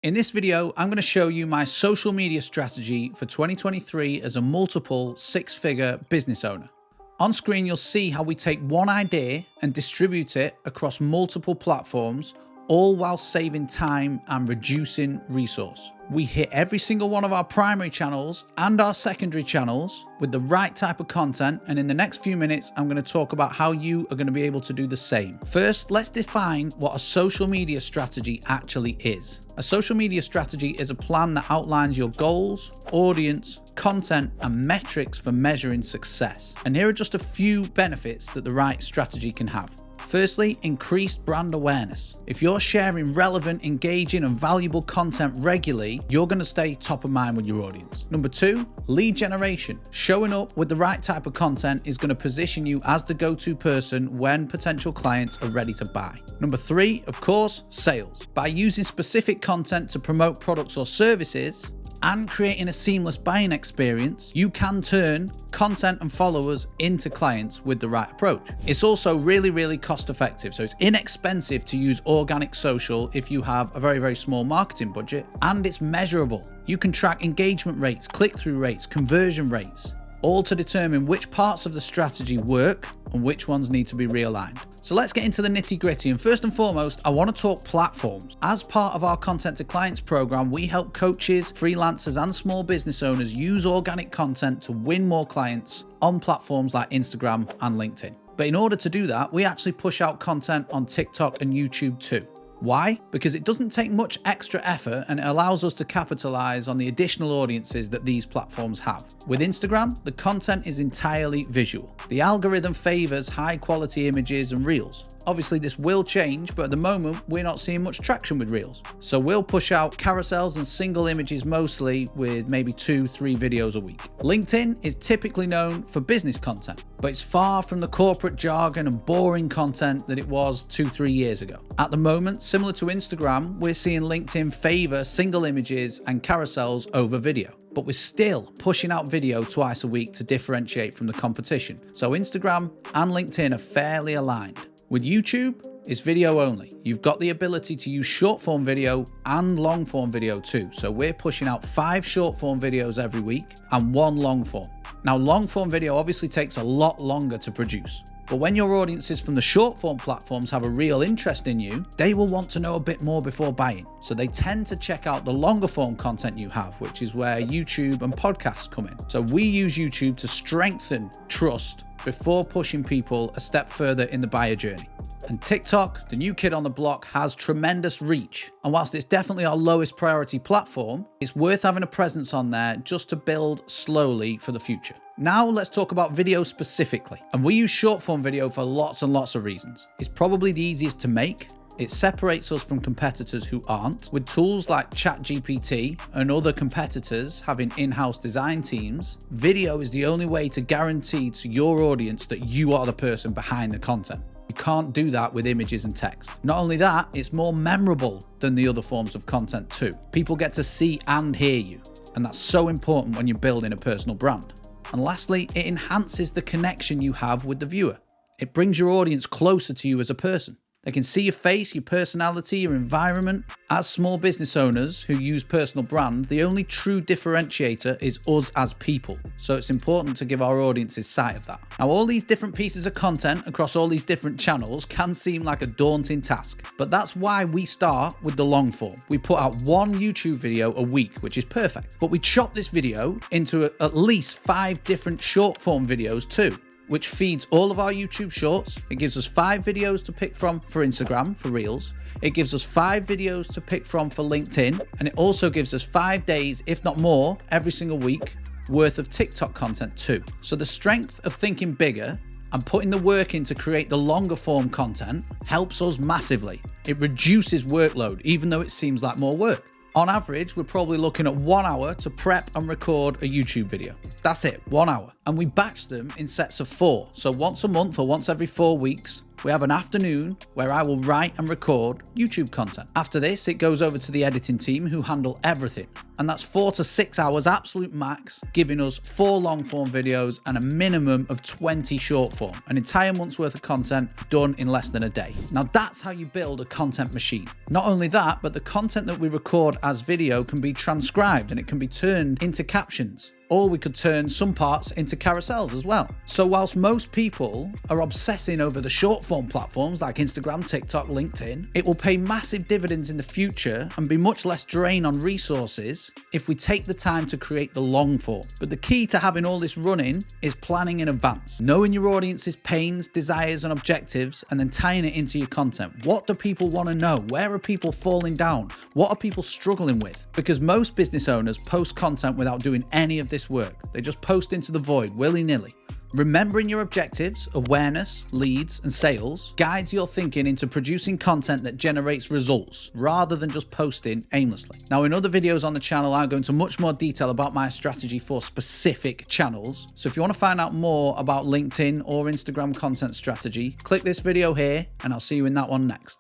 In this video, I'm going to show you my social media strategy for 2023 as a multiple six-figure business owner. On screen, you'll see how we take one idea and distribute it across multiple platforms, all while saving time and reducing resource. We hit every single one of our primary channels and our secondary channels with the right type of content, and in the next few minutes, I'm going to talk about how you are going to be able to do the same. First, let's define what a social media strategy actually is. A social media strategy is a plan that outlines your goals, audience, content, and metrics for measuring success. And here are just a few benefits that the right strategy can have. Firstly, increased brand awareness. If you're sharing relevant, engaging, and valuable content regularly, you're going to stay top of mind with your audience. Number two, lead generation. Showing up with the right type of content is going to position you as the go-to person when potential clients are ready to buy. Number three, of course, sales. By using specific content to promote products or services, and creating a seamless buying experience, you can turn content and followers into clients with the right approach. It's also really cost effective. So it's inexpensive to use organic social if you have a very small marketing budget, and it's measurable. You can track engagement rates, click-through rates, conversion rates, all to determine which parts of the strategy work and which ones need to be realigned. So let's get into the nitty-gritty, and first and foremost, I want to talk platforms. As part of our Content to Clients program, we help coaches, freelancers, and small business owners use organic content to win more clients on platforms like Instagram and LinkedIn. But in order to do that, we actually push out content on TikTok and YouTube too. Why? Because it doesn't take much extra effort and it allows us to capitalize on the additional audiences that these platforms have. With Instagram, the content is entirely visual. The algorithm favors high quality images and reels. Obviously this will change, but at the moment we're not seeing much traction with reels. So we'll push out carousels and single images mostly, with maybe 2-3 videos a week. LinkedIn is typically known for business content, but it's far from the corporate jargon and boring content that it was 2-3 years ago. At the moment, similar to Instagram, we're seeing LinkedIn favor single images and carousels over video. But we're still pushing out video twice a week to differentiate from the competition. So Instagram and LinkedIn are fairly aligned. With YouTube, it's video only. You've got the ability to use short form video and long form video too. So we're pushing out 5 short form videos every week and 1 long form. Now, long form video obviously takes a lot longer to produce. But when your audiences from the short form platforms have a real interest in you, they will want to know a bit more before buying. So they tend to check out the longer form content you have, which is where YouTube and podcasts come in. So we use YouTube to strengthen trust before pushing people a step further in the buyer journey. And TikTok, the new kid on the block, has tremendous reach. And whilst it's definitely our lowest priority platform, it's worth having a presence on there just to build slowly for the future. Now let's talk about video specifically. And we use short form video for lots and lots of reasons. It's probably the easiest to make. It separates us from competitors who aren't. With tools like ChatGPT and other competitors having in-house design teams, video is the only way to guarantee to your audience that you are the person behind the content. You can't do that with images and text. Not only that, it's more memorable than the other forms of content too. People get to see and hear you, and that's so important when you're building a personal brand. And lastly, it enhances the connection you have with the viewer. It brings your audience closer to you as a person. They can see your face, your personality, your environment. As small business owners who use personal brand, the only true differentiator is us as people. So it's important to give our audiences sight of that. Now, all these different pieces of content across all these different channels can seem like a daunting task, but that's why we start with the long form. We put out 1 YouTube video a week, which is perfect, but we chop this video into at least 5 different short form videos too, which feeds all of our YouTube shorts. It gives us 5 videos to pick from for Instagram, for Reels. It gives us 5 videos to pick from for LinkedIn. And it also gives us 5 days, if not more, every single week worth of TikTok content too. So the strength of thinking bigger and putting the work in to create the longer form content helps us massively. It reduces workload, even though it seems like more work. On average, we're probably looking at 1 hour to prep and record a YouTube video. That's it, 1 hour. And we batch them in sets of 4. So once a month or once every 4 weeks, we have an afternoon where I will write and record YouTube content. After this, it goes over to the editing team who handle everything. And that's 4 to 6 hours absolute max, giving us 4 long form videos and a minimum of 20 short form. An entire month's worth of content done in less than a day. Now that's how you build a content machine. Not only that, but the content that we record as video can be transcribed and it can be turned into captions. Or we could turn some parts into carousels as well. So whilst most people are obsessing over the short form platforms like Instagram, TikTok, LinkedIn, it will pay massive dividends in the future and be much less drain on resources if we take the time to create the long form. But the key to having all this running is planning in advance, knowing your audience's pains, desires, and objectives, and then tying it into your content. What do people want to know? Where are people falling down? What are people struggling with? Because most business owners post content without doing any of this work. They just post into the void willy-nilly. Remembering your objectives, awareness, leads, and sales guides your thinking into producing content that generates results rather than just posting aimlessly. Now, in other videos on the channel, I'll go into much more detail about my strategy for specific channels. So if you want to find out more about LinkedIn or Instagram content strategy, click this video here and I'll see you in that one next.